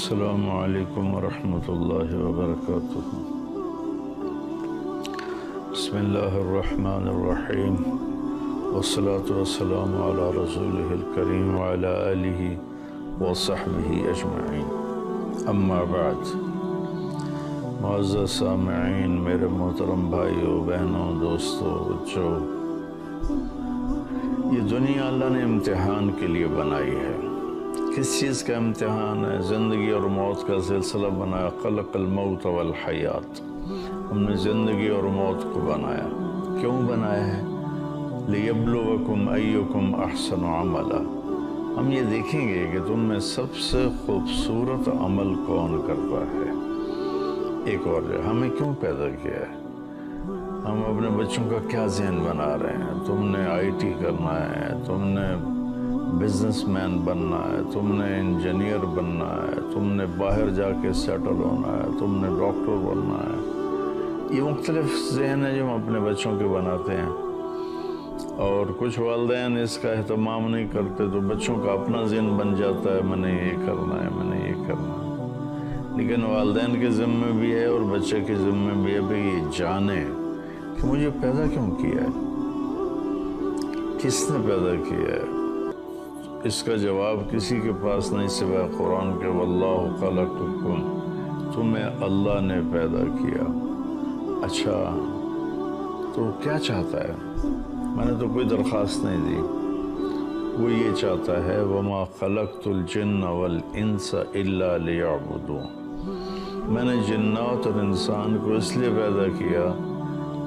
السلام علیکم ورحمۃ اللہ وبرکاتہ۔ بسم اللہ الرحمن الرحیم، والصلاة والسلام علی رسولہ الکریم وعلی آلہ وصحبہ اجمعین، اما بعد۔ معزز سامعین، میرے محترم بھائیوں، بہنوں، دوستوں، بچوں، یہ دنیا اللہ نے امتحان کے لیے بنائی ہے۔ کس چیز کا امتحان ہے؟ زندگی اور موت کا سلسلہ بنایا۔ خلق الموت والحیات، ہم نے زندگی اور موت کو بنایا۔ کیوں بنایا ہے؟ لیبلوکم ایکم احسن عملا، ہم یہ دیکھیں گے کہ تم میں سب سے خوبصورت عمل کون کرتا ہے۔ ایک اور جگہ ہمیں کیوں پیدا کیا ہے؟ ہم اپنے بچوں کا کیا ذہن بنا رہے ہیں؟ تم نے آئی ٹی کرنا ہے، تم نے بزنس مین بننا ہے، تم نے انجینئر بننا ہے، تم نے باہر جا کے سیٹل ہونا ہے، تم نے ڈاکٹر بننا ہے۔ یہ مختلف ذہن ہے جو ہم اپنے بچوں کے بناتے ہیں، اور کچھ والدین اس کا اہتمام نہیں کرتے تو بچوں کا اپنا ذہن بن جاتا ہے، میں نے یہ کرنا ہے، میں نے یہ کرنا ہے۔ لیکن والدین کے ذمہ بھی ہے اور بچے کے ذمہ بھی ہے کہ یہ جانے کہ مجھے پیدا کیوں کیا ہے، کس نے پیدا کیا ہے۔ اس کا جواب کسی کے پاس نہیں سوائے قرآن کے، واللہ خلقکم، تمہیں اللہ نے پیدا کیا۔ اچھا تو کیا چاہتا ہے؟ میں نے تو کوئی درخواست نہیں دی، وہ یہ چاہتا ہے وما خلقت الجن والانس الا لیعبدون، میں نے جنات اور انسان کو اس لیے پیدا کیا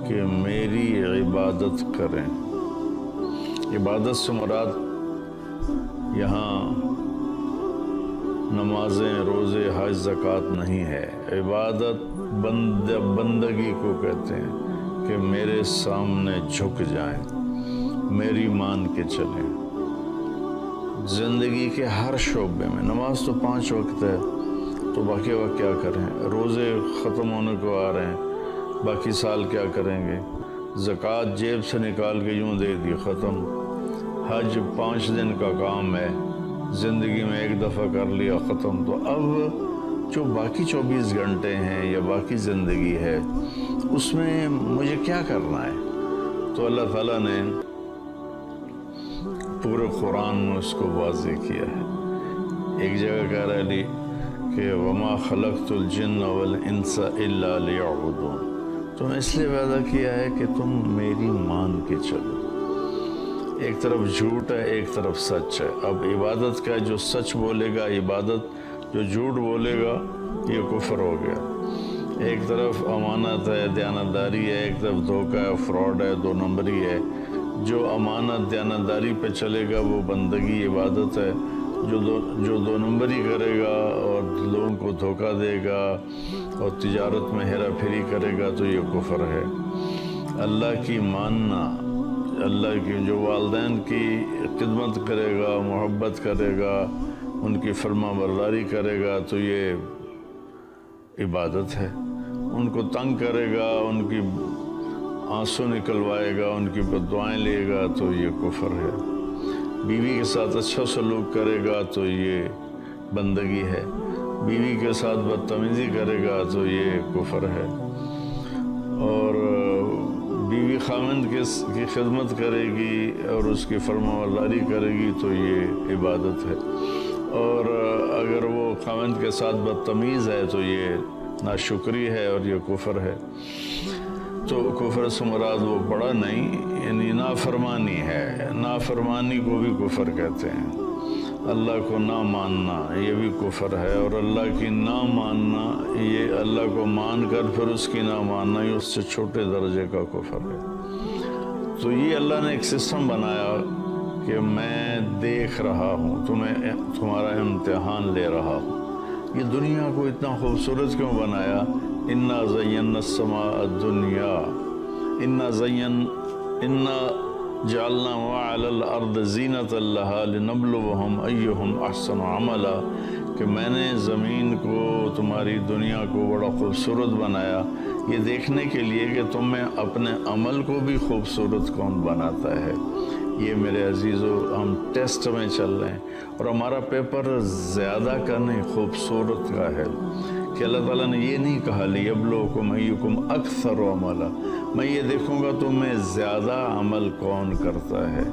کہ میری عبادت کریں۔ عبادت سے مراد یہاں نمازیں، روزے، حج، زکوٰۃ نہیں ہے۔ عبادت بندگی کو کہتے ہیں کہ میرے سامنے جھک جائیں، میری مان کے چلیں۔ زندگی کے ہر شعبے میں، نماز تو 5 وقت ہے تو باقی وقت کیا کریں؟ روزے ختم ہونے کو آ رہے ہیں، باقی سال کیا کریں گے؟ زکوٰۃ جیب سے نکال کے یوں دے دی، ختم۔ حج 5 دن کا کام ہے، زندگی میں ایک دفعہ کر لیا، ختم۔ تو اب جو باقی 24 گھنٹے ہیں یا باقی زندگی ہے، اس میں مجھے کیا کرنا ہے؟ تو اللہ تعالیٰ نے پورے قرآن میں اس کو واضح کیا ہے۔ ایک جگہ کہہ رہا ہے کہ وما خلقت الجن والانس الا لیعبدون، تم اس لیے پیدا کیا ہے کہ تم میری مان کے چلو۔ ایک طرف جھوٹ ہے، ایک طرف سچ ہے۔ اب عبادت کا جو سچ بولے گا عبادت، جو جھوٹ بولے گا یہ کفر ہو گیا۔ ایک طرف امانت ہے، دیانتداری ہے، ایک طرف دھوکہ ہے، فراڈ ہے، 2 نمبری ہے۔ جو امانت دیانتداری پہ چلے گا وہ بندگی عبادت ہے، جو 2 نمبری کرے گا اور لوگوں کو دھوکہ دے گا اور تجارت میں ہیرا پھیری کرے گا تو یہ کفر ہے۔ اللہ کی ماننا، اللہ کی جو والدین کی خدمت کرے گا، محبت کرے گا، ان کی فرما برداری کرے گا تو یہ عبادت ہے۔ ان کو تنگ کرے گا، ان کی آنسو نکلوائے گا، ان کی بددعائیں لے گا تو یہ کفر ہے۔ بیوی کے ساتھ اچھا سلوک کرے گا تو یہ بندگی ہے، بیوی کے ساتھ بدتمیزی کرے گا تو یہ کفر ہے۔ اور بیوی خاوند کی خدمت کرے گی اور اس کی فرما برداری کرے گی تو یہ عبادت ہے۔ اور اگر وہ خاوند کے ساتھ بدتمیز ہے تو یہ ناشکری ہے اور یہ کفر ہے۔ تو کفر سے مراد وہ بڑا نہیں، یعنی نافرمانی ہے۔ نافرمانی کو بھی کفر کہتے ہیں۔ اللہ کو نہ ماننا یہ بھی کفر ہے، اور اللہ کی نہ ماننا، یہ اللہ کو مان کر پھر اس کی نہ ماننا، یہ اس سے چھوٹے درجے کا کفر ہے۔ تو یہ اللہ نے ایک سسٹم بنایا کہ میں دیکھ رہا ہوں، تمہارا امتحان لے رہا ہوں۔ یہ دنیا کو اتنا خوبصورت کیوں بنایا؟ انا زینا السماء الدنیا، انا جعلنا وعلى الارض زینۃ لها لنبلوہم ایہم احسن عملا، کہ میں نے زمین کو، تمہاری دنیا کو بڑا خوبصورت بنایا یہ دیکھنے کے لیے کہ تم میں اپنے عمل کو بھی خوبصورت کون بناتا ہے۔ یہ میرے عزیزو ہم ٹیسٹ میں چل رہے ہیں اور ہمارا پیپر زیادہ کا نہیں خوبصورت کا ہے کہ اللہ تعالیٰ نے یہ نہیں کہا لیبلوکم ایکم اکثر عملا، میں یہ دیکھوں گا تم میں زیادہ عمل کون کرتا ہے۔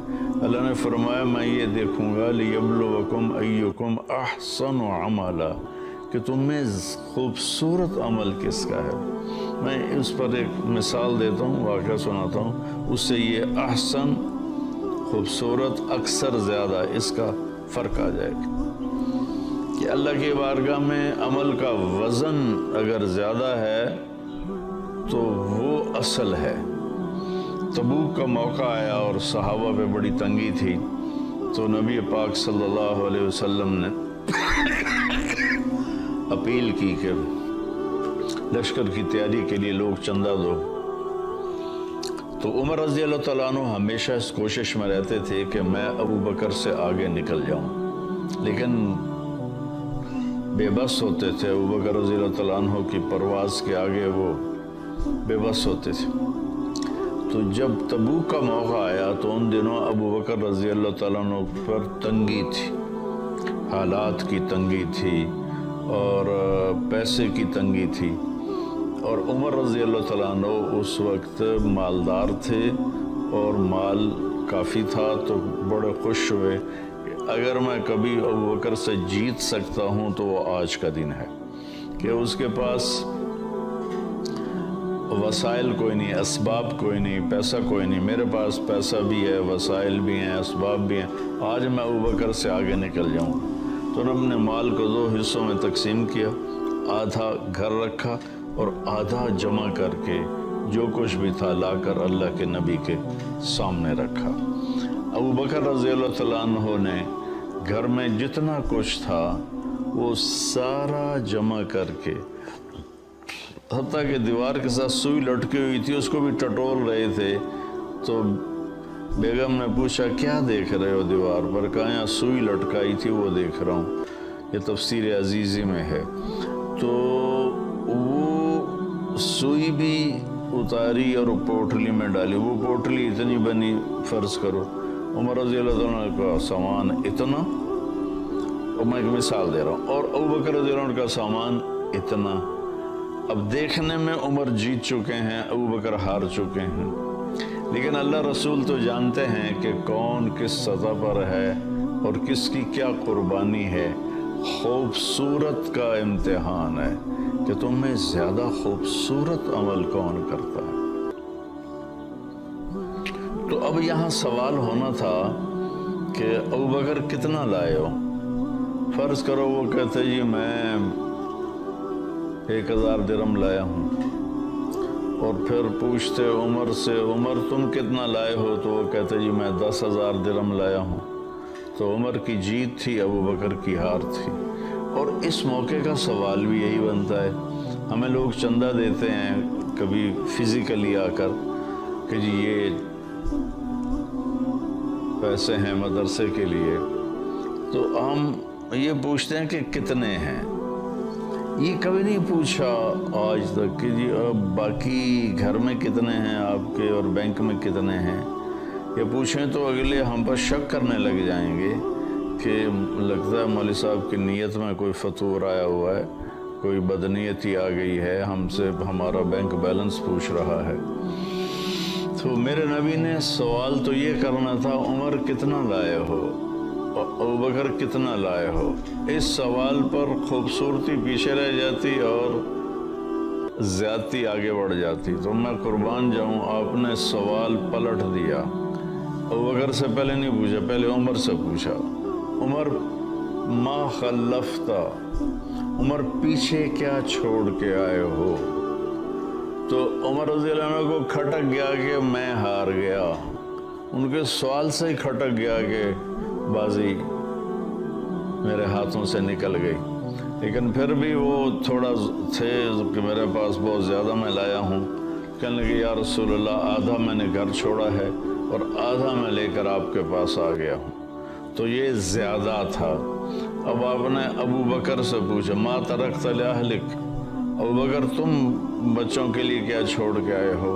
اللہ نے فرمایا میں یہ دیکھوں گا لیبلوکم ایکم احسن عملا، کہ تم میں خوبصورت عمل کس کا ہے۔ میں اس پر ایک مثال دیتا ہوں، واقعہ سناتا ہوں، اس سے یہ احسن خوبصورت اکثر زیادہ اس کا فرق آ جائے گا کہ اللہ کی بارگاہ میں عمل کا وزن اگر زیادہ ہے تو وہ اصل ہے۔ تبوک کا موقع آیا اور صحابہ پہ بڑی تنگی تھی، تو نبی پاک صلی اللہ علیہ وسلم نے اپیل کی کہ لشکر کی تیاری کے لیے لوگ چندہ دو۔ تو عمر رضی اللہ تعالیٰ عنہ ہمیشہ اس کوشش میں رہتے تھے کہ میں ابو بکر سے آگے نکل جاؤں، لیکن بے بس ہوتے تھے۔ ابو بکر رضی اللہ تعالیٰ عنہ کی پرواز کے آگے وہ بے بس ہوتے تھے۔ تو جب تبوک کا موقع آیا تو ان دنوں ابو بکر رضی اللہ تعالیٰ عنہ پر تنگی تھی، حالات کی تنگی تھی اور پیسے کی تنگی تھی، اور عمر رضی اللہ تعالیٰ عنہ اس وقت مالدار تھے اور مال کافی تھا، تو بڑے خوش ہوئے کہ اگر میں کبھی ابو بکر سے جیت سکتا ہوں تو وہ آج کا دن ہے، کہ اس کے پاس وسائل کوئی نہیں، اسباب کوئی نہیں، پیسہ کوئی نہیں، میرے پاس پیسہ بھی ہے، وسائل بھی ہیں، اسباب بھی ہیں، آج میں ابو بکر سے آگے نکل جاؤں۔ تو رب نے مال کو 2 حصوں میں تقسیم کیا، آدھا گھر رکھا اور آدھا جمع کر کے جو کچھ بھی تھا لا کر اللہ کے نبی کے سامنے رکھا۔ ابو بکر رضی اللہ تعالیٰ عنہ نے گھر میں جتنا کچھ تھا وہ سارا جمع کر کے، حتیٰ کہ دیوار کے ساتھ سوئی لٹکی ہوئی تھی اس کو بھی ٹٹول رہے تھے، تو بیگم نے پوچھا کیا دیکھ رہے ہو دیوار پر؟ کہا یہاں سوئی لٹکائی تھی وہ دیکھ رہا ہوں، یہ تفسیر عزیزی میں ہے۔ تو وہ سوئی بھی اتاری اور پوٹلی میں ڈالی، وہ پوٹلی اتنی بنی، فرض کرو عمر رضی اللہ عنہ کا سامان اتنا، اور میں ایک مثال دے رہا ہوں، اور ابو بکر رضی اللہ عنہ کا سامان اتنا۔ اب دیکھنے میں عمر جیت چکے ہیں، ابو بکر ہار چکے ہیں، لیکن اللہ رسول تو جانتے ہیں کہ کون کس سطح پر ہے اور کس کی کیا قربانی ہے۔ خوبصورت کا امتحان ہے کہ تم میں زیادہ خوبصورت عمل کون کرتا ہے۔ تو اب یہاں سوال ہونا تھا کہ ابو بکر کتنا لائے ہو؟ فرض کرو وہ کہتے جی میں 1000 درہم لایا ہوں، اور پھر پوچھتے عمر سے عمر تم کتنا لائے ہو؟ تو وہ کہتے جی میں 10,000 درہم لایا ہوں۔ تو عمر کی جیت تھی، ابو بکر کی ہار تھی۔ اور اس موقع کا سوال بھی یہی بنتا ہے، ہمیں لوگ چندہ دیتے ہیں کبھی فزیکلی آ کر کہ جی یہ پیسے ہیں مدرسے کے لیے، تو ہم یہ پوچھتے ہیں کہ کتنے ہیں۔ یہ کبھی نہیں پوچھا آج تک کہ جی باقی گھر میں کتنے ہیں آپ کے اور بینک میں کتنے ہیں۔ یہ پوچھیں تو اگلے ہم پر شک کرنے لگ جائیں گے کہ لگتا ہے مولوی صاحب کی نیت میں کوئی فتور آیا ہوا ہے، کوئی بدنیتی آ گئی ہے، ہم سے ہمارا بینک بیلنس پوچھ رہا ہے۔ تو میرے نبی نے سوال تو یہ کرنا تھا عمر کتنا لائے ہو، ابو بکر کتنا لائے ہو۔ اس سوال پر خوبصورتی پیچھے رہ جاتی اور زیادتی آگے بڑھ جاتی۔ تو میں قربان جاؤں، آپ نے سوال پلٹ دیا، ابو بکر سے پہلے نہیں پوچھا، پہلے عمر سے پوچھا۔ عمر ما خلفتا، عمر پیچھے کیا چھوڑ کے آئے ہو؟ تو عمر رضی اللہ عنہ کو کھٹک گیا کہ میں ہار گیا، ان کے سوال سے ہی کھٹک گیا کہ بازی میرے ہاتھوں سے نکل گئی۔ لیکن پھر بھی وہ تھوڑا تھے کہ میرے پاس بہت زیادہ میں لایا ہوں، کہنے لگے یا رسول اللہ آدھا میں نے گھر چھوڑا ہے اور آدھا میں لے کر آپ کے پاس آ گیا ہوں۔ تو یہ زیادہ تھا۔ اب آپ نے ابو بکر سے پوچھا ما ترکت لأہلک، ابو بکر تم بچوں کے لیے کیا چھوڑ کے آئے ہو؟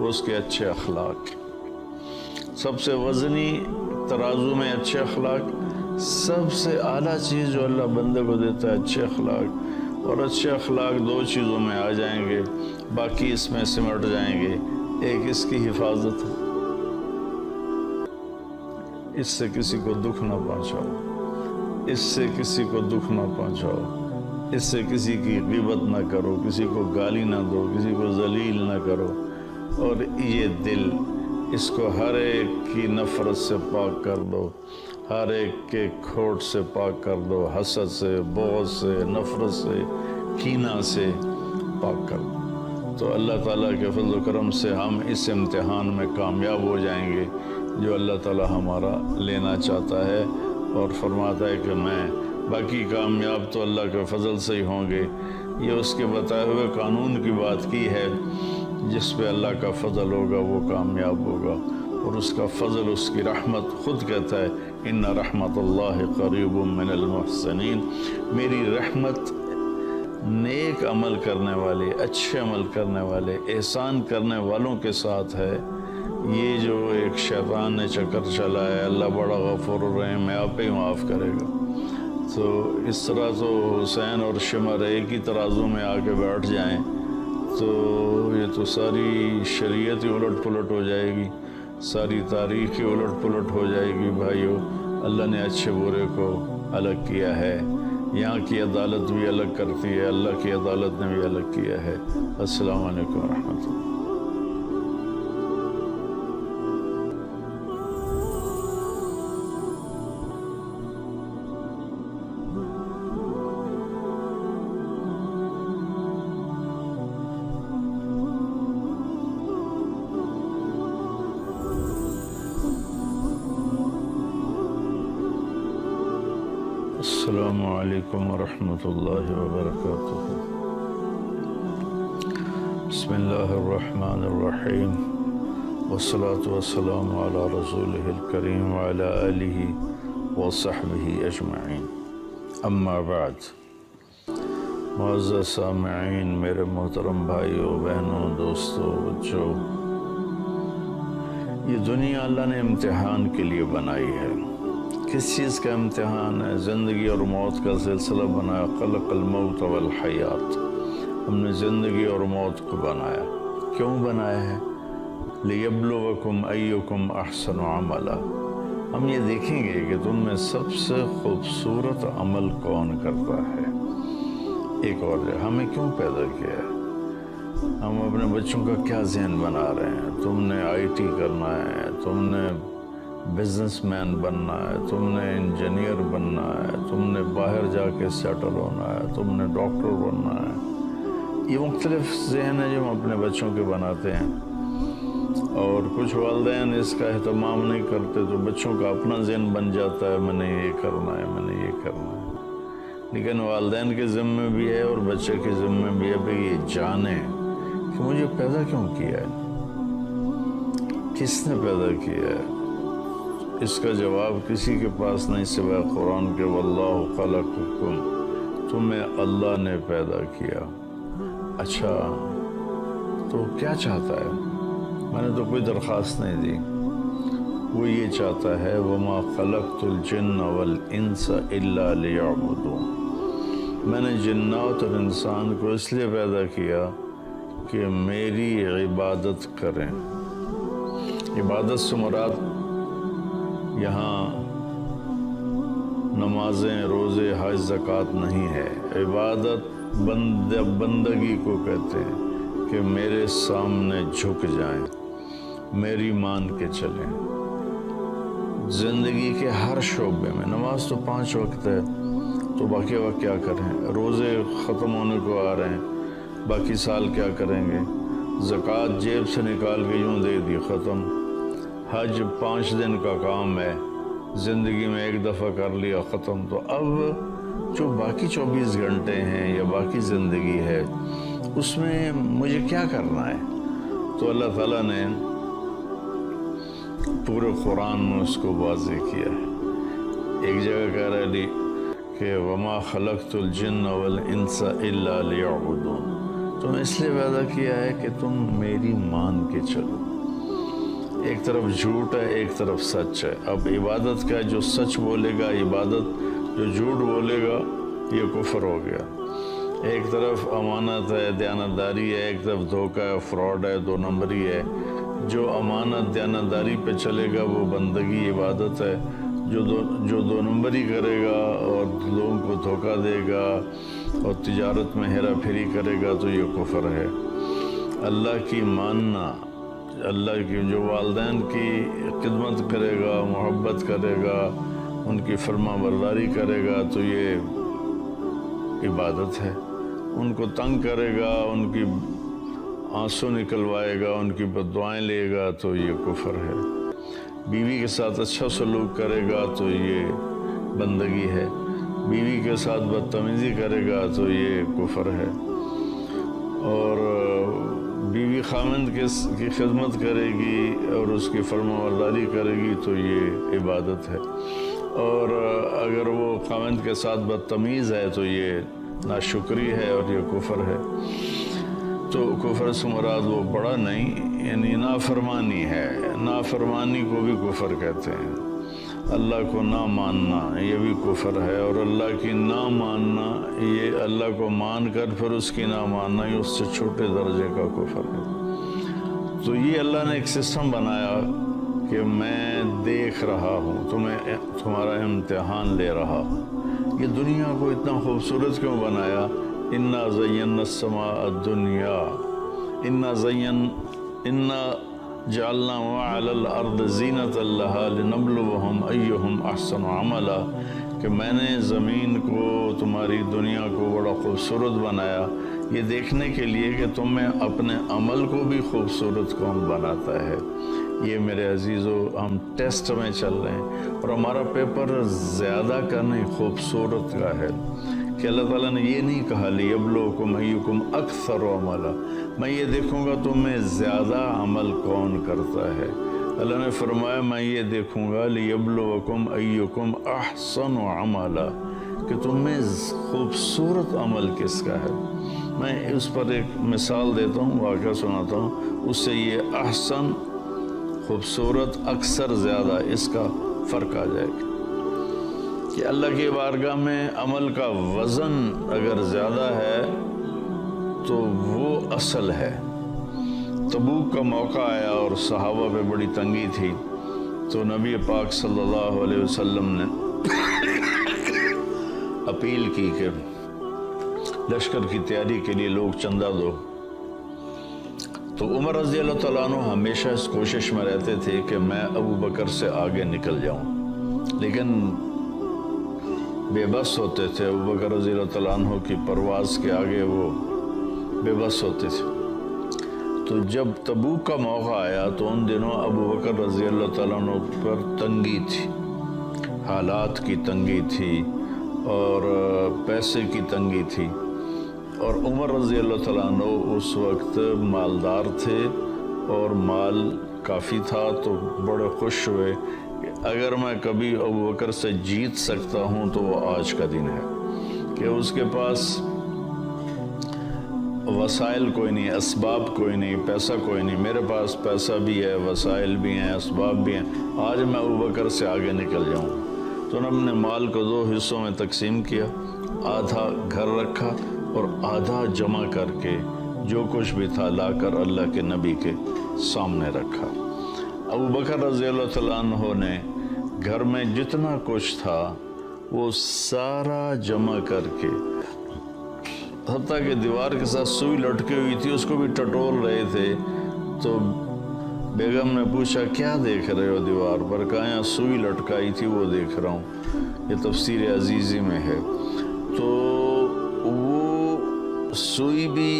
وہ اس کے اچھے اخلاق. سب سے وزنی ترازو میں اچھے اخلاق، سب سے اعلیٰ چیز جو اللہ بندے کو دیتا ہے اچھے اخلاق. اور اچھے اخلاق دو چیزوں میں آ جائیں گے، باقی اس میں سمٹ جائیں گے. ایک اس کی حفاظت، اس سے کسی کو دکھ نہ پہنچاؤ، اس سے کسی کو دکھ نہ پہنچاؤ، اس سے کسی کی غیبت نہ کرو، کسی کو گالی نہ دو، کسی کو ذلیل نہ کرو. اور یہ دل، اس کو ہر ایک کی نفرت سے پاک کر دو، ہر ایک کے کھوٹ سے پاک کر دو، حسد سے، بغض سے، نفرت سے، کینہ سے پاک کر دو. تو اللہ تعالیٰ کے فضل و کرم سے ہم اس امتحان میں کامیاب ہو جائیں گے جو اللہ تعالیٰ ہمارا لینا چاہتا ہے، اور فرماتا ہے کہ میں باقی کامیاب تو اللہ کے فضل سے ہی ہوں گے. یہ اس کے بتائے ہوئے قانون کی بات کی ہے، جس پہ اللہ کا فضل ہوگا وہ کامیاب ہوگا. اور اس کا فضل، اس کی رحمت، خود کہتا ہے ان رحمت اللہ قریب من المحسنین. میری رحمت نیک عمل کرنے والے، اچھے عمل کرنے والے، احسان کرنے والوں کے ساتھ ہے. یہ جو ایک شیطان نے چکر چلا ہے اللہ بڑا غفور الرحیم ہے، آپ ہی معاف کرے گا، تو اس طرح تو حسین اور شمر ایک ہی ترازو میں آ کے بیٹھ جائیں تو یہ تو ساری شریعت ہی الٹ پلٹ ہو جائے گی، ساری تاریخ ہی الٹ پلٹ ہو جائے گی. بھائیو، اللہ نے اچھے برے کو الگ کیا ہے. یہاں کی عدالت بھی الگ کرتی ہے، اللہ کی عدالت نے بھی الگ کیا ہے. السلام علیکم ورحمۃ اللہ. السلام علیکم ورحمۃ اللہ وبرکاتہ. بسم اللہ الرحمن الرحیم، والصلاة والسلام علی رسولہ الکریم وعلی آلہ وصحبہ اجمعین. اما بعد، معزز سامعین، میرے محترم بھائیوں، بہنوں، دوستوں، بچوں، یہ دنیا اللہ نے امتحان کے لیے بنائی ہے. کس چیز کا امتحان ہے؟ زندگی اور موت کا سلسلہ بنایا. خلق الموت والحیات، ہم نے زندگی اور موت کو بنایا. کیوں بنایا ہے؟ لیبلوکم ایکم احسن عملا. ہم یہ دیکھیں گے کہ تم میں سب سے خوبصورت عمل کون کرتا ہے. ایک اور جگہ ہمیں کیوں پیدا کیا ہے، ہم اپنے بچوں کا کیا ذہن بنا رہے ہیں. تم نے آئی ٹی کرنا ہے، تم نے بزنس مین بننا ہے، تم نے انجینئر بننا ہے، تم نے باہر جا کے سیٹل ہونا ہے، تم نے ڈاکٹر بننا ہے. یہ مختلف ذہن ہے جو ہم اپنے بچوں کے بناتے ہیں، اور کچھ والدین اس کا اہتمام نہیں کرتے تو بچوں کا اپنا ذہن بن جاتا ہے میں نے یہ کرنا ہے، میں نے یہ کرنا ہے. لیکن والدین کے ذمے بھی ہے اور بچے کے ذمے بھی ہے کہ یہ جانے کہ مجھے پیدا کیوں کیا ہے، کس نے پیدا کیا ہے. اس کا جواب کسی کے پاس نہیں سوائے قرآن کے. واللہ خلقکم، تمہیں اللہ نے پیدا کیا. اچھا تو کیا چاہتا ہے؟ میں نے تو کوئی درخواست نہیں دی. وہ یہ چاہتا ہے وما خلقت الجن والانس الا لیعبدون. میں نے جنات اور انسان کو اس لیے پیدا کیا کہ میری عبادت کریں. عبادت سے مراد یہاں نمازیں، روزے، حج، زکوٰۃ نہیں ہے. عبادت بندگی کو کہتے ہیں کہ میرے سامنے جھک جائیں، میری مان کے چلیں. زندگی کے ہر شعبے میں، نماز تو 5 وقت ہے تو باقی وقت کیا کریں؟ روزے ختم ہونے کو آ رہے ہیں، باقی سال کیا کریں گے؟ زکوٰۃ جیب سے نکال کے یوں دے دی، ختم. حج 5 دن کا کام ہے، زندگی میں ایک دفعہ کر لیا، ختم. تو اب جو باقی 24 گھنٹے ہیں یا باقی زندگی ہے اس میں مجھے کیا کرنا ہے؟ تو اللہ تعالیٰ نے پورے قرآن میں اس کو واضح کیا ہے. ایک جگہ کہہ رہا ہے کہ وما خلقت الجن والانس الا لیعبدون. تمہیں اس لیے پیدا کیا ہے کہ تم میری مان کے چلو. ایک طرف جھوٹ ہے، ایک طرف سچ ہے. اب عبادت کا جو سچ بولے گا عبادت، جو جھوٹ بولے گا یہ کفر ہو گیا. ایک طرف امانت ہے، دیانتداری ہے، ایک طرف دھوکہ ہے، فراڈ ہے، 2 نمبری ہے. جو امانت دیانتداری پہ چلے گا وہ بندگی عبادت ہے. جو 2 نمبری کرے گا اور لوگوں کو دھوکہ دے گا اور تجارت میں ہیرا پھیری کرے گا تو یہ کفر ہے. اللہ کی ماننا، اللہ کی جو والدین کی خدمت کرے گا، محبت کرے گا، ان کی فرما برداری کرے گا تو یہ عبادت ہے. ان کو تنگ کرے گا، ان کی آنسو نکلوائے گا، ان کی بددعائیں لے گا تو یہ کفر ہے. بیوی کے ساتھ اچھا سلوک کرے گا تو یہ بندگی ہے. بیوی کے ساتھ بدتمیزی کرے گا تو یہ کفر ہے. اور بیوی خاوند کی خدمت کرے گی اور اس کی فرما برداری کرے گی تو یہ عبادت ہے. اور اگر وہ خاوند کے ساتھ بدتمیز ہے تو یہ ناشکری ہے اور یہ کفر ہے. تو کفر سے مراد وہ بڑا نہیں، یعنی نافرمانی ہے. نافرمانی کو بھی کفر کہتے ہیں. اللہ کو نہ ماننا یہ بھی کفر ہے، اور اللہ کی نہ ماننا، یہ اللہ کو مان کر پھر اس کی نہ ماننا، یہ اس سے چھوٹے درجے کا کفر ہے. تو یہ اللہ نے ایک سسٹم بنایا کہ میں دیکھ رہا ہوں، تمہارا امتحان لے رہا ہوں. یہ دنیا کو اتنا خوبصورت کیوں بنایا؟ اِنَّا زَيَّنَّا السَّمَاءَ الدُّنْيَا اِنَّا جعلنا وعلى الارض زینۃ لها لنبلوہم ایہم احسن عملا، کہ میں نے زمین کو، تمہاری دنیا کو بڑا خوبصورت بنایا یہ دیکھنے کے لیے کہ تم میں اپنے عمل کو بھی خوبصورت کون بناتا ہے. یہ میرے عزیزو ہم ٹیسٹ میں چل رہے ہیں اور ہمارا پیپر زیادہ کا نہیں خوبصورت کا ہے کہ اللہ تعالیٰ نے یہ نہیں کہا لیبلوکم ایکم اکثر عملا، میں یہ دیکھوں گا تم میں زیادہ عمل کون کرتا ہے. اللہ نے فرمایا میں یہ دیکھوں گا لیبلوکم ایکم احسن عملا، کہ تم میں خوبصورت عمل کس کا ہے. میں اس پر ایک مثال دیتا ہوں، واقعہ سناتا ہوں، اس سے یہ احسن، خوبصورت، اکثر، زیادہ، اس کا فرق آ جائے گا. کہ اللہ کی بارگاہ میں عمل کا وزن اگر زیادہ ہے تو وہ اصل ہے. تبوک کا موقع آیا اور صحابہ پہ بڑی تنگی تھی، تو نبی پاک صلی اللہ علیہ وسلم نے اپیل کی کہ لشکر کی تیاری کے لیے لوگ چندہ دو. تو عمر رضی اللہ تعالیٰ عنہ ہمیشہ اس کوشش میں رہتے تھے کہ میں ابو بکر سے آگے نکل جاؤں، لیکن بے بس ہوتے تھے. ابو بکر رضی اللہ تعالیٰ عنہ کی پرواز کے آگے وہ بے بس ہوتے تھے. تو جب تبوک کا موقع آیا تو ان دنوں ابو بکر رضی اللہ تعالیٰ عنہ پر تنگی تھی، حالات کی تنگی تھی اور پیسے کی تنگی تھی. اور عمر رضی اللہ تعالیٰ عنہ اس وقت مالدار تھے اور مال کافی تھا، تو بڑے خوش ہوئے کہ اگر میں کبھی ابو بکر سے جیت سکتا ہوں تو وہ آج کا دن ہے، کہ اس کے پاس وسائل کوئی نہیں، اسباب کوئی نہیں، پیسہ کوئی نہیں. میرے پاس پیسہ بھی ہے، وسائل بھی ہیں، اسباب بھی ہیں، آج میں ابو بکر سے آگے نکل جاؤں. تو انہوں نے مال کو 2 حصوں میں تقسیم کیا، آدھا گھر رکھا اور آدھا جمع کر کے جو کچھ بھی تھا لا کر اللہ کے نبی کے سامنے رکھا. ابو بکر رضی اللہ تعالیٰ عنہ نے گھر میں جتنا کچھ تھا وہ سارا جمع کر کے، حتیٰ کہ دیوار کے ساتھ سوئی لٹکی ہوئی تھی اس کو بھی ٹٹول رہے تھے. تو بیگم نے پوچھا کیا دیکھ رہے ہو دیوار پر؟ کہا یہاں سوئی لٹکائی تھی وہ دیکھ رہا ہوں. یہ تفسیر عزیزی میں ہے. تو وہ سوئی بھی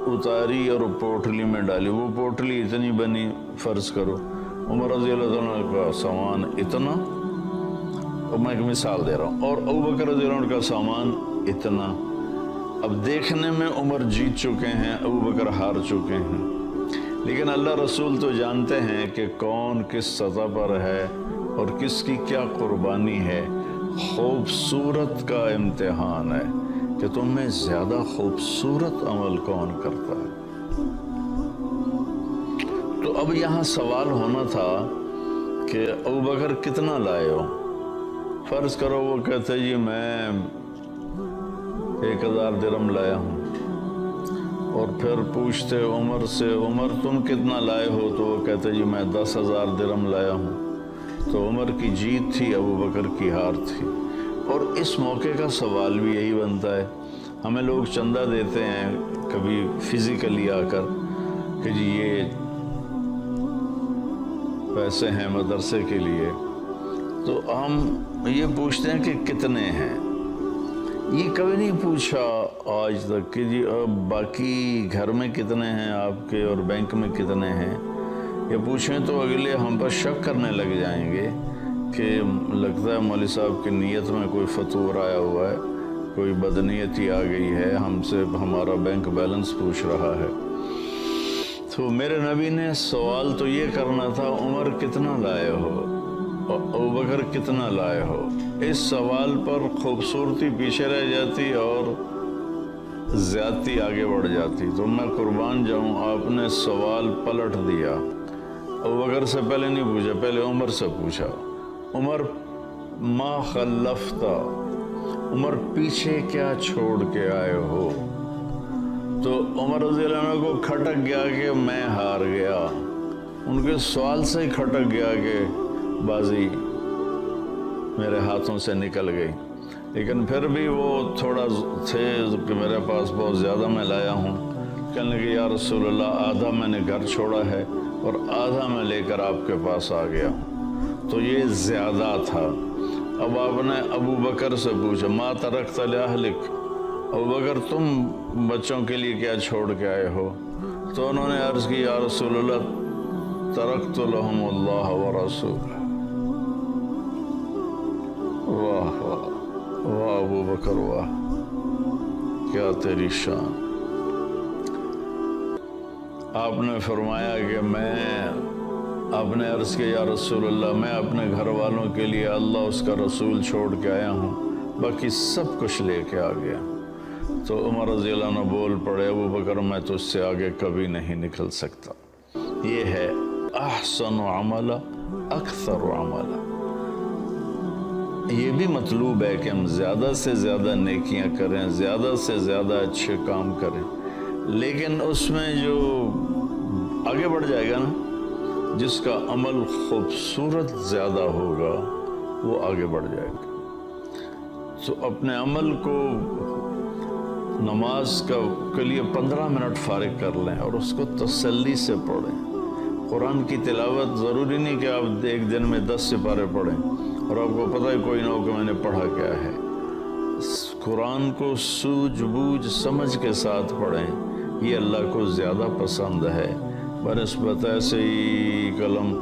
اتاری اور پوٹلی میں ڈالی. وہ پوٹلی اتنی بنی، فرض کرو عمر رضی اللہ عنہ کا سامان اتنا، اور میں ایک مثال دے رہا ہوں، اور ابو بکر رضی اللہ عنہ کا سامان اتنا. اب دیکھنے میں عمر جیت چکے ہیں، ابو بکر ہار چکے ہیں، لیکن اللہ رسول تو جانتے ہیں کہ کون کس سطح پر ہے اور کس کی کیا قربانی ہے. خوبصورت کا امتحان ہے. کہ تم میں زیادہ خوبصورت عمل کون کرتا ہے؟ تو اب یہاں سوال ہونا تھا کہ ابوبکر کتنا لائے ہو؟ فرض کرو وہ کہتے جی میں 1000 درہم لایا ہوں، اور پھر پوچھتے عمر سے عمر تم کتنا لائے ہو؟ تو وہ کہتے جی میں 10,000 درہم لایا ہوں۔ تو عمر کی جیت تھی، ابوبکر کی ہار تھی۔ اور اس موقع کا سوال بھی یہی بنتا ہے، ہمیں لوگ چندہ دیتے ہیں کبھی فزیکلی آ کر کہ جی یہ پیسے ہیں مدرسے کے لیے، تو ہم یہ پوچھتے ہیں کہ کتنے ہیں۔ یہ کبھی نہیں پوچھا آج تک کہ جی باقی گھر میں کتنے ہیں آپ کے اور بینک میں کتنے ہیں۔ یہ پوچھیں تو اگلے ہم پر شک کرنے لگ جائیں گے کہ لگتا ہے مولوی صاحب کی نیت میں کوئی فتور آیا ہوا ہے، کوئی بدنیتی آ گئی ہے، ہم سے ہمارا بینک بیلنس پوچھ رہا ہے۔ تو میرے نبی نے سوال تو یہ کرنا تھا عمر کتنا لائے ہو، ابوبکر کتنا لائے ہو۔ اس سوال پر خوبصورتی پیچھے رہ جاتی اور زیادتی آگے بڑھ جاتی۔ تو میں قربان جاؤں، آپ نے سوال پلٹ دیا، ابوبکر سے پہلے نہیں پوچھا، پہلے عمر سے پوچھا۔ عمر ما خلفتا، عمر پیچھے کیا چھوڑ کے آئے ہو؟ تو عمر رضی اللہ عنہ کو کھٹک گیا کہ میں ہار گیا، ان کے سوال سے ہی کھٹک گیا کہ بازی میرے ہاتھوں سے نکل گئی۔ لیکن پھر بھی وہ تھوڑا تھے کہ میرے پاس بہت زیادہ میں لایا ہوں، کہنے لگے یا رسول اللہ آدھا میں نے گھر چھوڑا ہے اور آدھا میں لے کر آپ کے پاس آ گیا ہوں۔ تو یہ زیادہ تھا۔ اب آپ نے ابوبکر سے پوچھا ما ترکت لأہلک، ابوبکر تم بچوں کے لیے کیا چھوڑ کے آئے ہو؟ تو انہوں نے عرض کی یا رسول اللہ ترکت لہم اللہ ورسولہ۔ واہ واہ واہ ابوبکر واہ، کیا تیری شان۔ آپ نے فرمایا کہ آپ نے عرض کیا یا رسول اللہ میں اپنے گھر والوں کے لیے اللہ اس کا رسول چھوڑ کے آیا ہوں، باقی سب کچھ لے کے آ گیا۔ تو عمر رضی اللہ عنہ بول پڑے ابوبکر میں تو اس سے آگے کبھی نہیں نکل سکتا۔ یہ ہے احسن عمل اکثر عمل۔ یہ بھی مطلوب ہے کہ ہم زیادہ سے زیادہ نیکیاں کریں، زیادہ سے زیادہ اچھے کام کریں، لیکن اس میں جو آگے بڑھ جائے گا نا، جس کا عمل خوبصورت زیادہ ہوگا وہ آگے بڑھ جائے گا۔ تو اپنے عمل کو نماز کے لیے 15 منٹ فارغ کر لیں اور اس کو تسلی سے پڑھیں۔ قرآن کی تلاوت ضروری نہیں کہ آپ ایک دن میں 10 سپارے پڑھیں اور آپ کو پتہ ہی کوئی نہ ہو کہ میں نے پڑھا کیا ہے۔ قرآن کو سوجھ بوجھ سمجھ کے ساتھ پڑھیں، یہ اللہ کو زیادہ پسند ہے بنسبت ایسے ہی قلم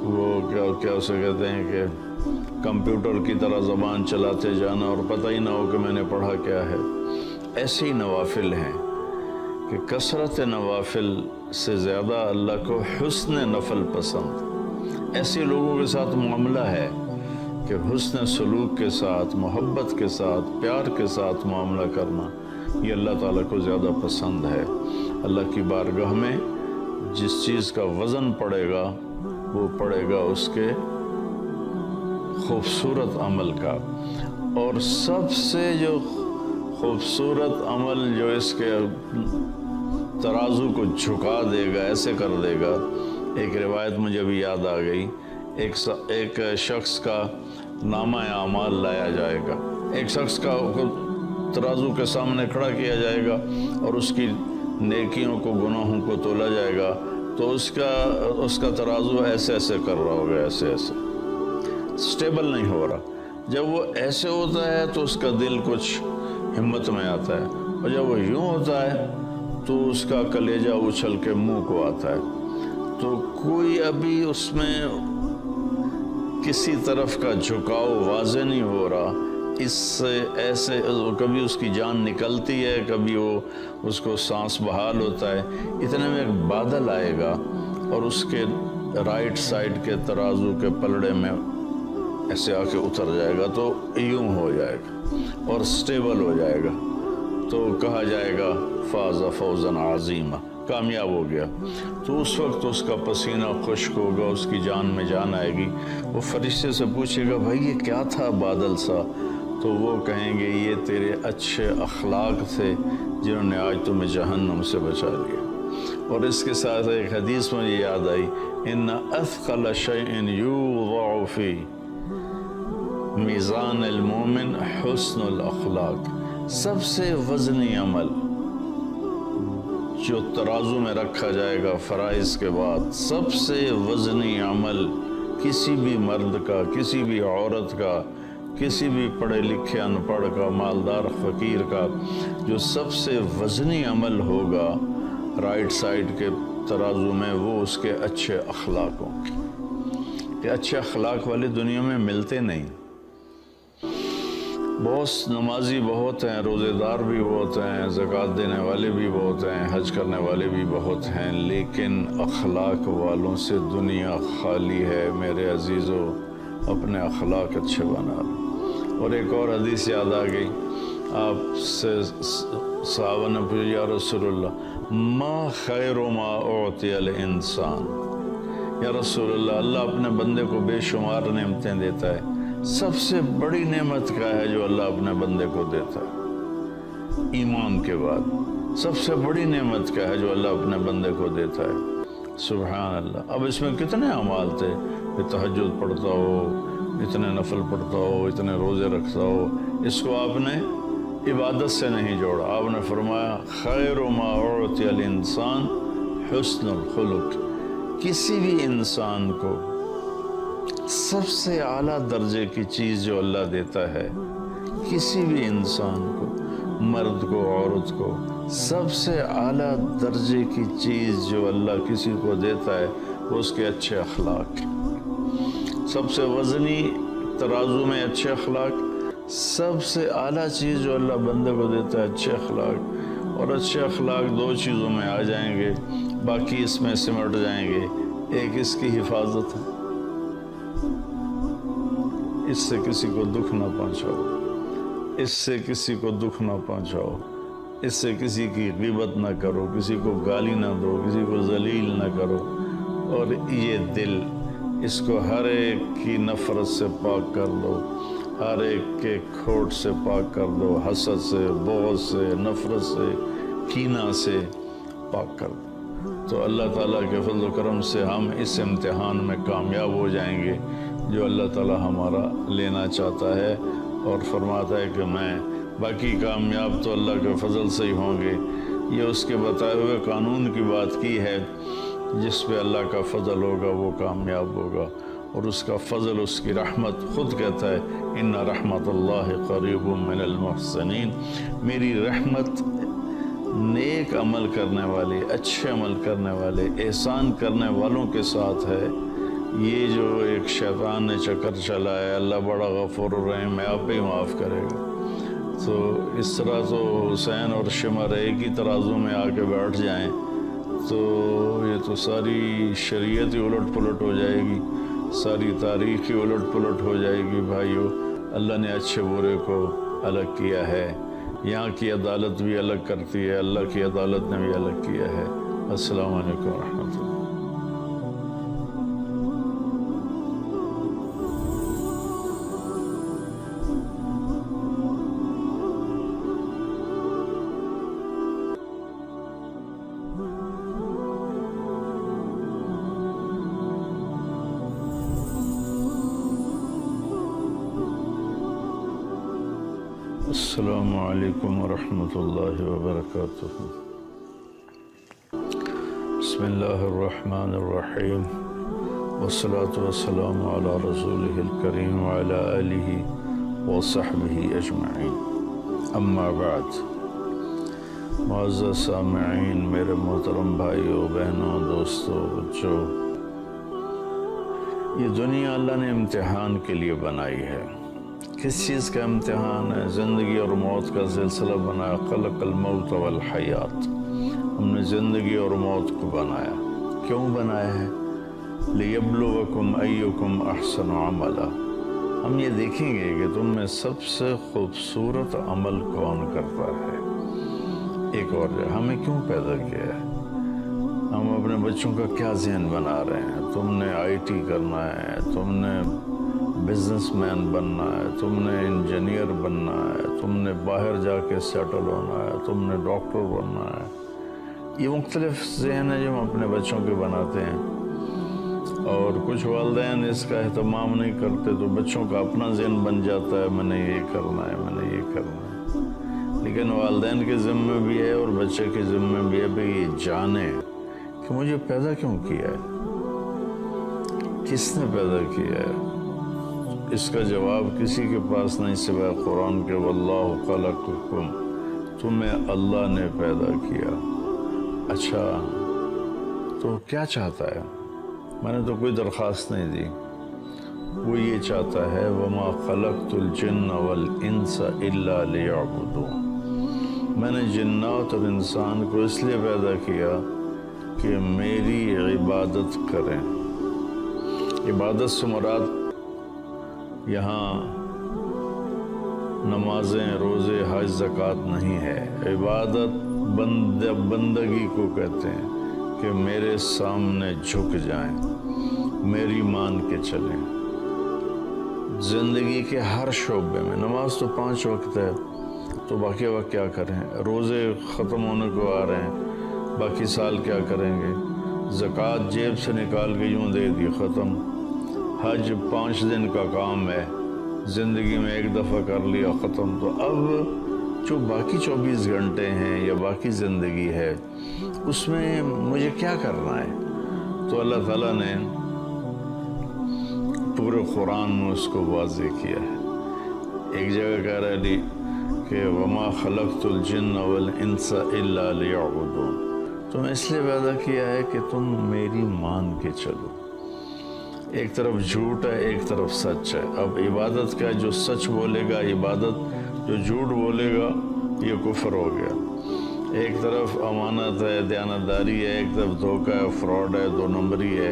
وہ کیا اسے کہتے ہیں کہ کمپیوٹر کی طرح زبان چلاتے جانا اور پتہ ہی نہ ہو کہ میں نے پڑھا کیا ہے۔ ایسے ہی نوافل ہیں کہ کثرت نوافل سے زیادہ اللہ کو حسن نفل پسند۔ ایسے لوگوں کے ساتھ معاملہ ہے کہ حسن سلوک کے ساتھ، محبت کے ساتھ، پیار کے ساتھ معاملہ کرنا یہ اللہ تعالیٰ کو زیادہ پسند ہے۔ اللہ کی بارگاہ میں جس چیز کا وزن پڑے گا وہ پڑے گا اس کے خوبصورت عمل کا۔ اور سب سے جو خوبصورت عمل جو اس کے ترازو کو جھکا دے گا، ایسے کر دے گا، ایک روایت مجھے بھی یاد آ گئی، ایک شخص کا نامہ اعمال لایا جائے گا، ایک شخص کا ترازو کے سامنے کھڑا کیا جائے گا اور اس کی نیکیوں کو گناہوں کو تولا جائے گا، تو اس کا ترازو ایسے ایسے کر رہا ہوگا، ایسے ایسے سٹیبل نہیں ہو رہا۔ جب وہ ایسے ہوتا ہے تو اس کا دل کچھ ہمت میں آتا ہے، اور جب وہ یوں ہوتا ہے تو اس کا کلیجہ اچھل کے منہ کو آتا ہے۔ تو کوئی ابھی اس میں کسی طرف کا جھکاؤ واضح نہیں ہو رہا، اس سے ایسے کبھی اس کی جان نکلتی ہے، کبھی وہ اس کو سانس بحال ہوتا ہے، اتنے میں ایک بادل آئے گا اور اس کے رائٹ سائڈ کے ترازو کے پلڑے میں ایسے آ کے اتر جائے گا، تو یوں ہو جائے گا اور سٹیبل ہو جائے گا۔ تو کہا جائے گا فاز فوزن عظیما، کامیاب ہو گیا۔ تو اس وقت اس کا پسینہ خشک ہوگا، اس کی جان میں جان آئے گی۔ وہ فرشتے سے پوچھے گا بھائی یہ کیا تھا بادل سا؟ تو وہ کہیں گے یہ تیرے اچھے اخلاق تھے جنہوں نے آج تمہیں جہنم سے بچا لیا۔ اور اس کے ساتھ ایک حدیث مجھے یاد آئی، ان اثقل شیء یوضع فی میزان المومن حسن الاخلاق، سب سے وزنی عمل جو ترازو میں رکھا جائے گا فرائض کے بعد، سب سے وزنی عمل کسی بھی مرد کا، کسی بھی عورت کا، کسی بھی پڑھے لکھے ان پڑھ کا، مالدار فقیر کا، جو سب سے وزنی عمل ہوگا رائٹ سائڈ کے ترازو میں، وہ اس کے اچھے اخلاق ہوں گے۔ کہ اچھے اخلاق والے دنیا میں ملتے نہیں۔ بہت نمازی بہت ہیں، روزے دار بھی بہت ہیں، زکوٰۃ دینے والے بھی بہت ہیں، حج کرنے والے بھی بہت ہیں، لیکن اخلاق والوں سے دنیا خالی ہے۔ میرے عزیزو، اپنے اخلاق اچھے بنا لو۔ اور ایک اور حدیث یاد آ گئی، آپ سے صحابہ نے پوچھا یا رسول اللہ ما خیر ما اعطی الانسان، یا رسول اللہ، اللہ اپنے بندے کو بے شمار نعمتیں دیتا ہے، سب سے بڑی نعمت کیا ہے جو اللہ اپنے بندے کو دیتا ہے؟ ایمان کے بعد سب سے بڑی نعمت کیا ہے جو اللہ اپنے بندے کو دیتا ہے؟ سبحان اللہ۔ اب اس میں کتنے اعمال تھے کہ تہجد پڑھتا ہو، اتنے نفل پڑھتا ہو، اتنے روزے رکھتا ہو، اس کو آپ نے عبادت سے نہیں جوڑا۔ آپ نے فرمایا خیر ما اعطی الانسان حسن الخلق، کسی بھی انسان کو سب سے اعلیٰ درجے کی چیز جو اللہ دیتا ہے، کسی بھی انسان کو، مرد کو، عورت کو، سب سے اعلیٰ درجے کی چیز جو اللہ کسی کو دیتا ہے وہ اس کے اچھے اخلاق۔ سب سے وزنی ترازو میں اچھے اخلاق، سب سے اعلیٰ چیز جو اللہ بندے کو دیتا ہے اچھے اخلاق۔ اور اچھے اخلاق دو چیزوں میں آ جائیں گے، باقی اس میں سمٹ جائیں گے۔ ایک اس کی حفاظت ہے، اس سے کسی کو دکھ نہ پہنچاؤ، اس سے کسی کو دکھ نہ پہنچاؤ، اس سے کسی کی غیبت نہ کرو، کسی کو گالی نہ دو، کسی کو ذلیل نہ کرو۔ اور یہ دل، اس کو ہر ایک کی نفرت سے پاک کر دو، ہر ایک کے کھوٹ سے پاک کر دو، حسد سے، بغض سے، نفرت سے، کینہ سے پاک کر دو۔ تو اللہ تعالیٰ کے فضل و کرم سے ہم اس امتحان میں کامیاب ہو جائیں گے جو اللہ تعالیٰ ہمارا لینا چاہتا ہے، اور فرماتا ہے کہ میں باقی کامیاب تو اللہ کے فضل سے ہی ہوں گے۔ یہ اس کے بتائے ہوئے قانون کی بات کی ہے، جس پہ اللہ کا فضل ہوگا وہ کامیاب ہوگا، اور اس کا فضل، اس کی رحمت، خود کہتا ہے ان رحمت اللہ قریب من المحسنین، میری رحمت نیک عمل کرنے والے، اچھے عمل کرنے والے، احسان کرنے والوں کے ساتھ ہے۔ یہ جو ایک شیطان نے چکر چلا ہے اللہ بڑا غفور الرحیم ہے، آپ ہی معاف کرے گا، تو اس طرح تو حسین اور شمر ایک ہی ترازو میں آ کے بیٹھ جائیں تو یہ تو ساری شریعت ہی الٹ پلٹ ہو جائے گی، ساری تاریخ ہی الٹ پلٹ ہو جائے گی۔ بھائیو، اللہ نے اچھے برے کو الگ کیا ہے، یہاں کی عدالت بھی الگ کرتی ہے، اللہ کی عدالت نے بھی الگ کیا ہے۔ السلام علیکم ورحمۃ اللہ۔ السلام علیکم ورحمۃ اللہ وبرکاتہ۔ بسم اللہ الرحمن الرحیم، والصلاة والسلام علی رسولہ الکریم وعلی آلہ وصحبہ اجمعین، اما بعد۔ معزز سامعین، میرے محترم بھائیوں، بہنوں، دوستوں، بچوں، یہ دنیا اللہ نے امتحان کے لیے بنائی ہے۔ کس چیز کا امتحان ہے؟ زندگی اور موت کا سلسلہ بنایا۔ خلق الموت والحیات، ہم نے زندگی اور موت کو بنایا۔ کیوں بنایا ہے؟ لیبلوکم ایکم احسن عملا، ہم یہ دیکھیں گے کہ تم میں سب سے خوبصورت عمل کون کرتا ہے۔ ایک اور جگہ ہمیں کیوں پیدا کیا ہے؟ ہم اپنے بچوں کا کیا ذہن بنا رہے ہیں؟ تم نے IT کرنا ہے، تم نے بزنس مین بننا ہے، تم نے انجینئر بننا ہے، تم نے باہر جا کے سیٹل ہونا ہے، تم نے ڈاکٹر بننا ہے۔ یہ مختلف ذہن ہے جو ہم اپنے بچوں کے بناتے ہیں، اور کچھ والدین اس کا اہتمام نہیں کرتے تو بچوں کا اپنا ذہن بن جاتا ہے، میں نے یہ کرنا ہے، میں نے یہ کرنا ہے۔ لیکن والدین کے ذمہ بھی ہے اور بچے کے ذمہ بھی ہے کہ یہ جانے کہ مجھے پیدا کیوں کیا ہے، کس نے پیدا کیا ہے۔ اس کا جواب کسی کے پاس نہیں سوائے قرآن کے، واللہ خلقکم، تمہیں اللہ نے پیدا کیا۔ اچھا تو کیا چاہتا ہے؟ میں نے تو کوئی درخواست نہیں دی، وہ یہ چاہتا ہے وما خلقت الجن والانس الا لیعبدون، میں نے جنات اور انسان کو اس لیے پیدا کیا کہ میری عبادت کریں۔ عبادت سے مراد یہاں نمازیں، روزے، حج، زکوٰۃ نہیں ہے۔ عبادت بندگی کو کہتے ہیں کہ میرے سامنے جھک جائیں، میری مان کے چلیں۔ زندگی کے ہر شعبے میں، نماز تو 5 وقت ہے تو باقی وقت کیا کریں؟ روزے ختم ہونے کو آ رہے ہیں، باقی سال کیا کریں گے؟ زکوٰۃ جیب سے نکال کے یوں دے دی، ختم۔ حج 5 دن کا کام ہے، زندگی میں ایک دفعہ کر لیا، ختم۔ تو اب جو باقی 24 گھنٹے ہیں یا باقی زندگی ہے اس میں مجھے کیا کرنا ہے؟ تو اللہ تعالیٰ نے پورے قرآن میں اس کو واضح کیا ہے۔ ایک جگہ کہہ رہا ہے کہ وما خلقت الجن والانس الا لیعبدون، تم اس لیے پیدا کیا ہے کہ تم میری مان کے چلو۔ ایک طرف جھوٹ ہے، ایک طرف سچ ہے۔ اب عبادت کا جو سچ بولے گا عبادت، جو جھوٹ بولے گا یہ کفر ہو گیا۔ ایک طرف امانت ہے، دیانتداری ہے، ایک طرف دھوکہ ہے، فراڈ ہے، 2 نمبری ہے۔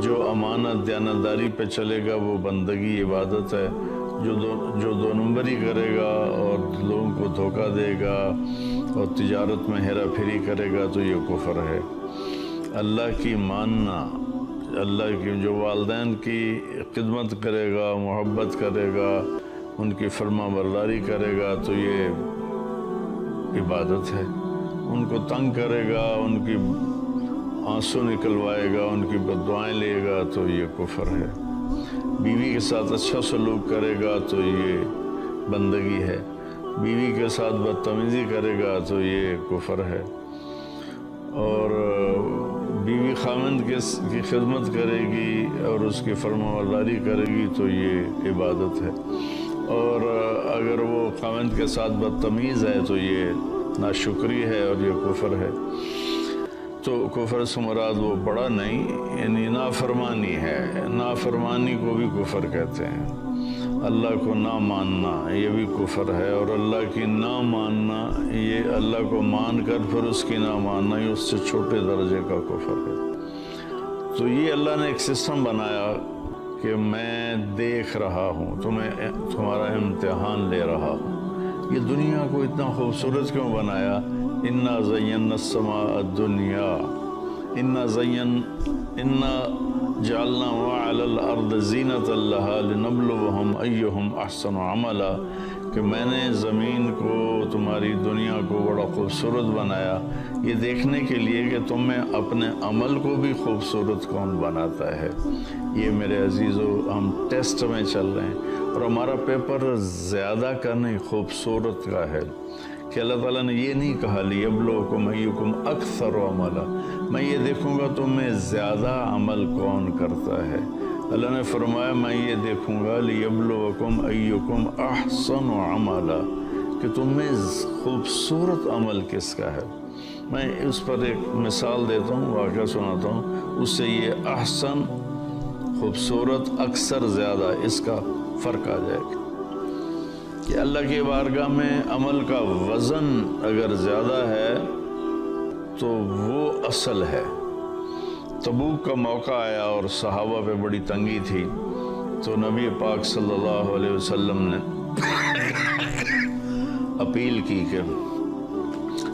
جو امانت دیانتداری پہ چلے گا وہ بندگی عبادت ہے، جو 2 نمبری کرے گا اور لوگوں کو دھوکہ دے گا اور تجارت میں ہیرا پھیری کرے گا تو یہ کفر ہے۔ اللہ کی ماننا، اللہ کی جو والدین کی خدمت کرے گا، محبت کرے گا، ان کی فرما برداری کرے گا تو یہ عبادت ہے۔ ان کو تنگ کرے گا، ان کی آنسو نکلوائے گا، ان کی بددعائیں لے گا تو یہ کفر ہے۔ بیوی کے ساتھ اچھا سلوک کرے گا تو یہ بندگی ہے، بیوی کے ساتھ بدتمیزی کرے گا تو یہ کفر ہے۔ اور بیوی خاوند کی خدمت کرے گی اور اس کی فرما برداری کرے گی تو یہ عبادت ہے۔ اور اگر وہ خاوند کے ساتھ بدتمیز ہے تو یہ ناشکری ہے اور یہ کفر ہے۔ تو کفر سے مراد وہ بڑا نہیں، یعنی نافرمانی ہے۔ نافرمانی کو بھی کفر کہتے ہیں۔ اللہ کو نہ ماننا یہ بھی کفر ہے، اور اللہ کی نہ ماننا، یہ اللہ کو مان کر پھر اس کی نہ ماننا، یہ اس سے چھوٹے درجے کا کفر ہے۔ تو یہ اللہ نے ایک سسٹم بنایا کہ میں دیکھ رہا ہوں، تمہارا امتحان لے رہا ہوں۔ یہ دنیا کو اتنا خوبصورت کیوں بنایا؟ اِنَّا زَيَّنَّا السَّمَاءَ الدُّنْيَا اِنَّا جَعَلْنَا وَعَلَى الْأَرْضِ زِينَةً لَهَا لِنَبْلُوَهُمْ أَيُّهُمْ أَحْسَنُ عَمَلًا، کہ میں نے زمین کو، تمہاری دنیا کو بڑا خوبصورت بنایا یہ دیکھنے کے لیے کہ تمہیں اپنے عمل کو بھی خوبصورت کون بناتا ہے۔ یہ میرے عزیزو ہم ٹیسٹ میں چل رہے ہیں اور ہمارا پیپر زیادہ کا نہیں خوبصورت کا ہے، کہ اللہ تعالیٰ نے یہ نہیں کہا لیبلوکم ایکم اکثر عملا، میں یہ دیکھوں گا تم میں زیادہ عمل کون کرتا ہے۔ اللہ نے فرمایا میں یہ دیکھوں گا لیبلوکم ایکم احسن عملا، کہ تم میں خوبصورت عمل کس کا ہے۔ میں اس پر ایک مثال دیتا ہوں، واقعہ سناتا ہوں، اس سے یہ احسن، خوبصورت، اکثر، زیادہ، اس کا فرق آ جائے گا کہ اللہ کی بارگاہ میں عمل کا وزن اگر زیادہ ہے تو وہ اصل ہے۔ تبوک کا موقع آیا اور صحابہ پہ بڑی تنگی تھی، تو نبی پاک صلی اللہ علیہ وسلم نے اپیل کی کہ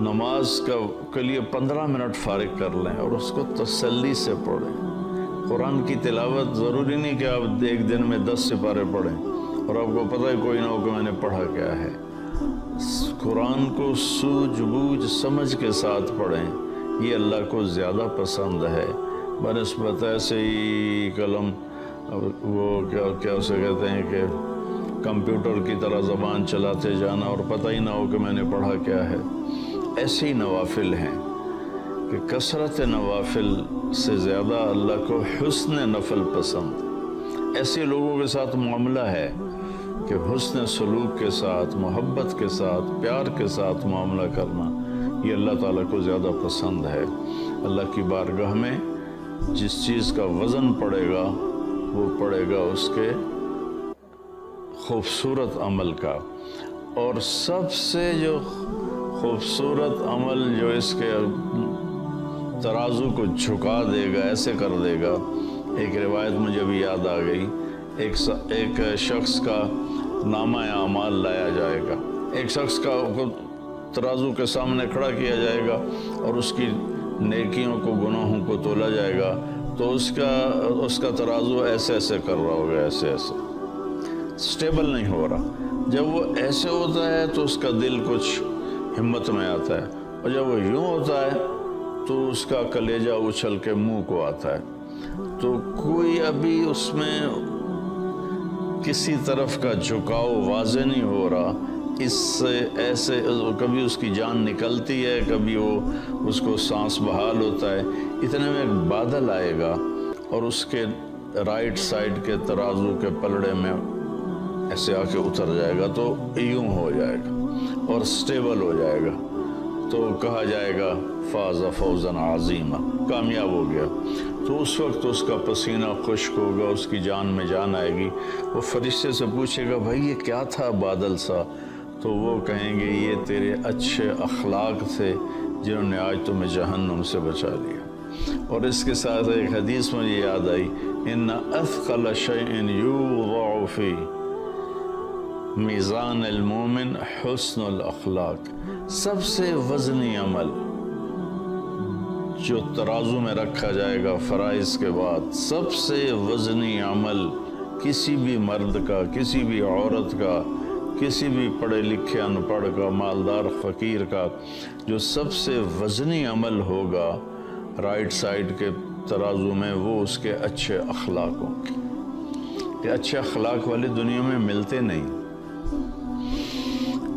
نماز کے لیے 15 منٹ فارغ کر لیں اور اس کو تسلی سے پڑھیں۔ قرآن کی تلاوت ضروری نہیں کہ آپ ایک دن میں 10 سپارے پڑھیں اور آپ کو پتہ ہی کوئی نہ ہو کہ میں نے پڑھا کیا ہے۔ قرآن کو سوجھ بوجھ سمجھ کے ساتھ پڑھیں، یہ اللہ کو زیادہ پسند ہے بنسبت ایسے ہی قلم وہ کیا اسے کہتے ہیں کہ کمپیوٹر کی طرح زبان چلاتے جانا اور پتہ ہی نہ ہو کہ میں نے پڑھا کیا ہے۔ ایسے ہی نوافل ہیں کہ کثرت نوافل سے زیادہ اللہ کو حسن نفل پسند۔ ایسے لوگوں کے ساتھ معاملہ ہے کہ حسن سلوک کے ساتھ، محبت کے ساتھ، پیار کے ساتھ معاملہ کرنا، یہ اللہ تعالیٰ کو زیادہ پسند ہے۔ اللہ کی بارگاہ میں جس چیز کا وزن پڑے گا وہ پڑے گا اس کے خوبصورت عمل کا، اور سب سے جو خوبصورت عمل جو اس کے ترازو کو جھکا دے گا، ایسے کر دے گا، ایک روایت مجھے بھی یاد آ گئی، ایک شخص کا نامہ اعمال لایا جائے گا، ایک شخص کا ترازو کے سامنے کھڑا کیا جائے گا اور اس کی نیکیوں کو گناہوں کو تولا جائے گا، تو اس کا ترازو ایسے ایسے کر رہا ہوگا، ایسے ایسے سٹیبل نہیں ہو رہا۔ جب وہ ایسے ہوتا ہے تو اس کا دل کچھ ہمت میں آتا ہے، اور جب وہ یوں ہوتا ہے تو اس کا کلیجہ اچھل کے منہ کو آتا ہے۔ تو کوئی ابھی اس میں کسی طرف کا جھکاؤ واضح نہیں ہو رہا، اس سے ایسے کبھی اس کی جان نکلتی ہے، کبھی اس کو سانس بحال ہوتا ہے، اتنے میں ایک بادل آئے گا اور اس کے رائٹ سائڈ کے ترازو کے پلڑے میں ایسے آ کے اتر جائے گا، تو یوں ہو جائے گا اور سٹیبل ہو جائے گا، تو کہا جائے گا فاز فوزا عظیما، کامیاب ہو گیا۔ تو اس وقت اس کا پسینہ خشک ہوگا، اس کی جان میں جان آئے گی۔ وہ فرشتے سے پوچھے گا بھائی یہ کیا تھا بادل سا؟ تو وہ کہیں گے یہ تیرے اچھے اخلاق تھے جنہوں نے آج تمہیں جہنم سے بچا لیا۔ اور اس کے ساتھ ایک حدیث مجھے یاد آئی، ان اثقل شیء یوضع فی میزان المومن حسن الاخلاق، سب سے وزنی عمل جو ترازو میں رکھا جائے گا فرائض کے بعد، سب سے وزنی عمل کسی بھی مرد کا، کسی بھی عورت کا، کسی بھی پڑھے لکھے ان پڑھ کا، مالدار فقیر کا، جو سب سے وزنی عمل ہوگا رائٹ سائڈ کے ترازو میں، وہ اس کے اچھے اخلاق ہوں گے۔ کہ اچھے اخلاق والے دنیا میں ملتے نہیں۔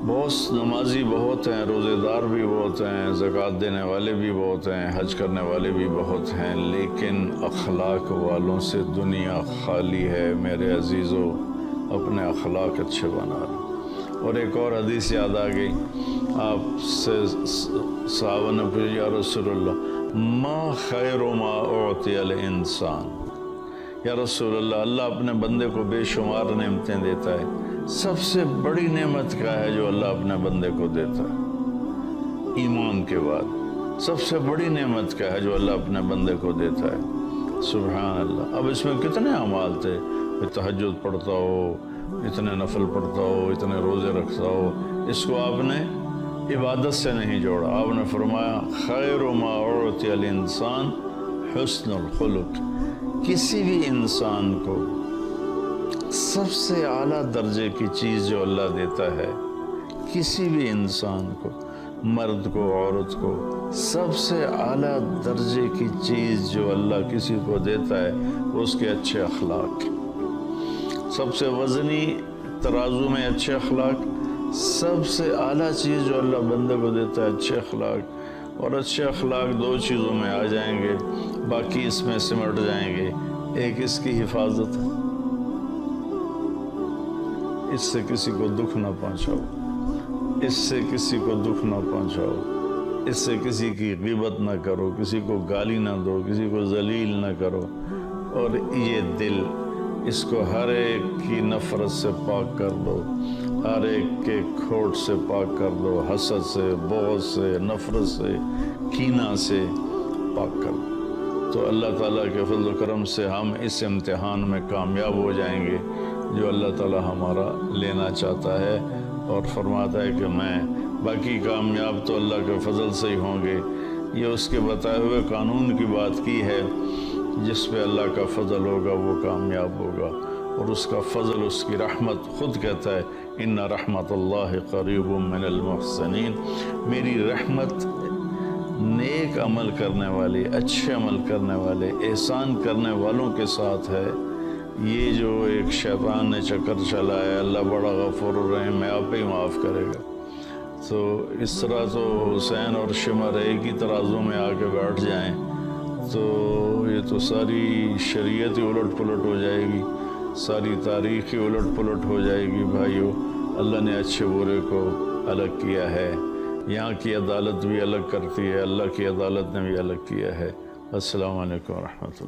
بہت نمازی بہت ہیں، روزے دار بھی بہت ہیں، زکوٰۃ دینے والے بھی بہت ہیں، حج کرنے والے بھی بہت ہیں، لیکن اخلاق والوں سے دنیا خالی ہے۔ میرے عزیزو، اپنے اخلاق اچھے بنا لو۔ اور ایک اور حدیث یاد آ گئی، آپ سے صحابہ نے پوچھا یا رسول اللہ ما خیر ما اعطی الانسان، یا رسول اللہ، اللہ اپنے بندے کو بے شمار نعمتیں دیتا ہے، سب سے بڑی نعمت کیا ہے جو اللہ اپنے بندے کو دیتا ہے؟ ایمان کے بعد سب سے بڑی نعمت کیا ہے جو اللہ اپنے بندے کو دیتا ہے؟ سبحان اللہ۔ اب اس میں کتنے اعمال تھے، تہجد پڑھتا ہو، اتنے نفل پڑھتا ہو، اتنے روزے رکھتا ہو، اس کو آپ نے عبادت سے نہیں جوڑا۔ آپ نے فرمایا خیر ما اعطی الانسان حسن الخلق، کسی بھی انسان کو سب سے اعلیٰ درجے کی چیز جو اللہ دیتا ہے، کسی بھی انسان کو، مرد کو، عورت کو، سب سے اعلیٰ درجے کی چیز جو اللہ کسی کو دیتا ہے وہ اس کے اچھے اخلاق۔ سب سے وزنی ترازو میں اچھے اخلاق، سب سے اعلیٰ چیز جو اللہ بندے کو دیتا ہے اچھے اخلاق۔ اور اچھے اخلاق دو چیزوں میں آ جائیں گے، باقی اس میں سمٹ جائیں گے۔ ایک اس کی حفاظت، اس سے کسی کو دکھ نہ پہنچاؤ، اس سے کسی کو دکھ نہ پہنچاؤ، اس سے کسی کی غیبت نہ کرو، کسی کو گالی نہ دو، کسی کو ذلیل نہ کرو۔ اور یہ دل، اس کو ہر ایک کی نفرت سے پاک کر دو، ہر ایک کے کھوٹ سے پاک کر دو، حسد سے، بغض سے، نفرت سے، کینہ سے پاک کر دو، تو اللہ تعالیٰ کے فضل و کرم سے ہم اس امتحان میں کامیاب ہو جائیں گے جو اللہ تعالیٰ ہمارا لینا چاہتا ہے، اور فرماتا ہے کہ میں باقی کامیاب تو اللہ کے فضل سے ہی ہوں گے۔ یہ اس کے بتائے ہوئے قانون کی بات کی ہے، جس پہ اللہ کا فضل ہوگا وہ کامیاب ہوگا، اور اس کا فضل، اس کی رحمت خود کہتا ہے ان رحمت اللہ قریب من المحسنین، میری رحمت نیک عمل کرنے والے، اچھے عمل کرنے والے، احسان کرنے والوں کے ساتھ ہے۔ یہ جو ایک شیطان نے چکر چلایا اللہ بڑا غفور الرحیم ہے، آپ ہی معاف کرے گا، تو اس طرح تو حسین اور شمر ایک ہی ترازو میں آ کے بیٹھ جائیں تو یہ تو ساری شریعت ہی الٹ پلٹ ہو جائے گی، ساری تاریخ ہی الٹ پلٹ ہو جائے گی۔ بھائیو، اللہ نے اچھے برے کو الگ کیا ہے، یہاں کی عدالت بھی الگ کرتی ہے، اللہ کی عدالت نے بھی الگ کیا ہے۔ السلام علیکم ورحمۃ اللہ۔